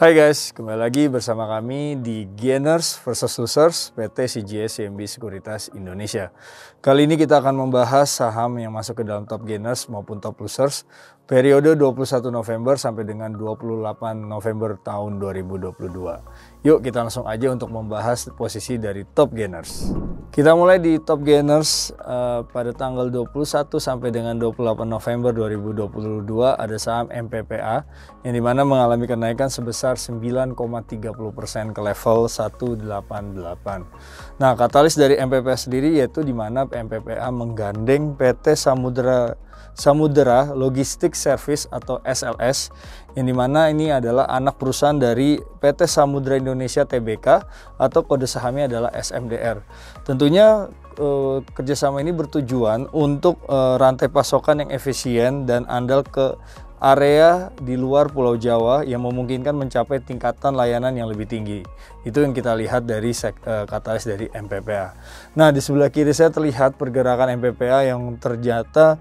Hai guys, kembali lagi bersama kami di Gainers vs Losers PT CGS CIMB Sekuritas Indonesia. Kali ini kita akan membahas saham yang masuk ke dalam top gainers maupun top losers periode 21 November sampai dengan 28 November tahun 2022. Yuk kita langsung aja untuk membahas posisi dari top gainers. Kita mulai di top gainers pada tanggal 21 sampai dengan 28 November 2022 ada saham MPPA yang dimana mengalami kenaikan sebesar 9,30% ke level 188. Nah, katalis dari MPPA sendiri yaitu di mana MPPA menggandeng PT Samudera Logistik Service atau SLS yang dimana ini adalah anak perusahaan dari PT Samudera Indonesia Tbk atau kode sahamnya adalah SMDR. Tentunya kerjasama ini bertujuan untuk rantai pasokan yang efisien dan andal ke area di luar Pulau Jawa yang memungkinkan mencapai tingkatan layanan yang lebih tinggi. Itu yang kita lihat dari katalis dari MPPA. Nah, di sebelah kiri saya terlihat pergerakan MPPA yang ternyata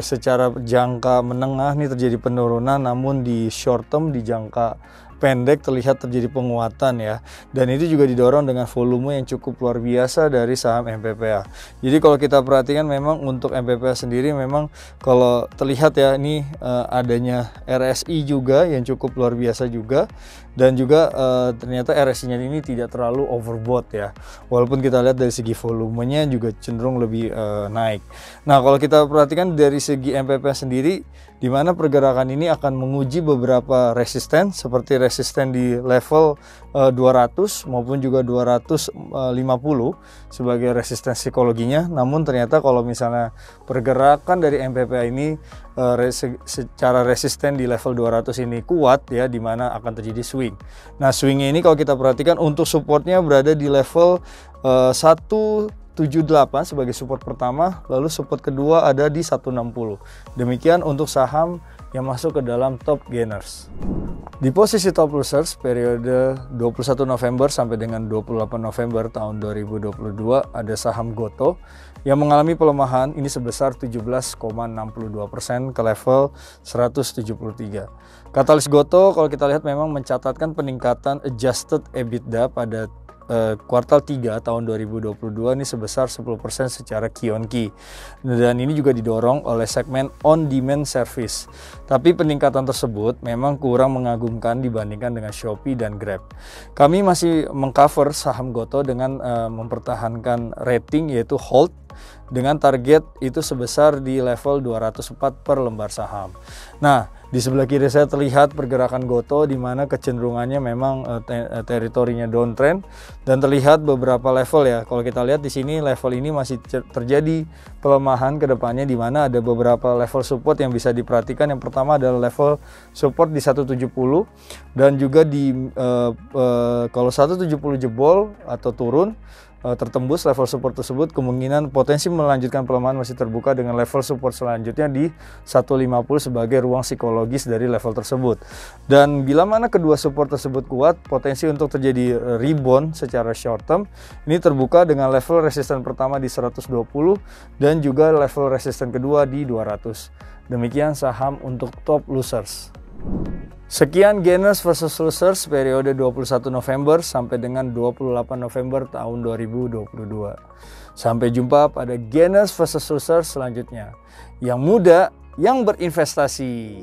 secara jangka menengah ini terjadi penurunan, namun di short term, di jangka pendek terlihat terjadi penguatan ya, dan itu juga didorong dengan volume yang cukup luar biasa dari saham MPPA. Jadi kalau kita perhatikan memang untuk MPPA sendiri memang kalau terlihat ya ini adanya RSI juga yang cukup luar biasa juga, dan juga ternyata RSI-nya ini tidak terlalu overbought ya, walaupun kita lihat dari segi volumenya juga cenderung lebih naik. Nah, kalau kita perhatikan dari segi MPPA sendiri, di mana pergerakan ini akan menguji beberapa resisten seperti resisten di level 200 maupun juga 250 sebagai resisten psikologinya. Namun ternyata kalau misalnya pergerakan dari MPPA ini secara resisten di level 200 ini kuat ya, di mana akan terjadi swing. Nah, swingnya ini kalau kita perhatikan untuk supportnya berada di level 178 sebagai support pertama, lalu support kedua ada di 160. Demikian untuk saham yang masuk ke dalam top gainers. Di posisi top losers periode 21 November sampai dengan 28 November tahun 2022 ada saham Gotoh yang mengalami pelemahan ini sebesar 17,62% ke level 173. Katalis Gotoh kalau kita lihat memang mencatatkan peningkatan adjusted EBITDA pada kuartal 3 tahun 2022 ini sebesar 10% secara Q-on-Q, dan ini juga didorong oleh segmen on demand service. Tapi peningkatan tersebut memang kurang mengagumkan dibandingkan dengan Shopee dan Grab. Kami masih mengcover saham Gotoh dengan mempertahankan rating yaitu hold dengan target itu sebesar di level 204 per lembar saham. Nah, di sebelah kiri saya terlihat pergerakan Gotoh di mana kecenderungannya memang teritorinya downtrend dan terlihat beberapa level ya. Kalau kita lihat di sini level ini masih terjadi pelemahan ke depannya, di mana ada beberapa level support yang bisa diperhatikan. Yang pertama adalah level support di 170 dan juga di kalau 170 jebol atau turun tertembus level support tersebut, kemungkinan potensi melanjutkan pelemahan masih terbuka dengan level support selanjutnya di 150 sebagai ruang psikologis dari level tersebut. Dan bila mana kedua support tersebut kuat, potensi untuk terjadi rebound secara short term ini terbuka dengan level resisten pertama di 120 dan juga level resisten kedua di 200. Demikian saham untuk top losers. Sekian gainers versus losers periode 21 November sampai dengan 28 November tahun 2022. Sampai jumpa pada gainers versus losers selanjutnya. Yang muda, yang berinvestasi.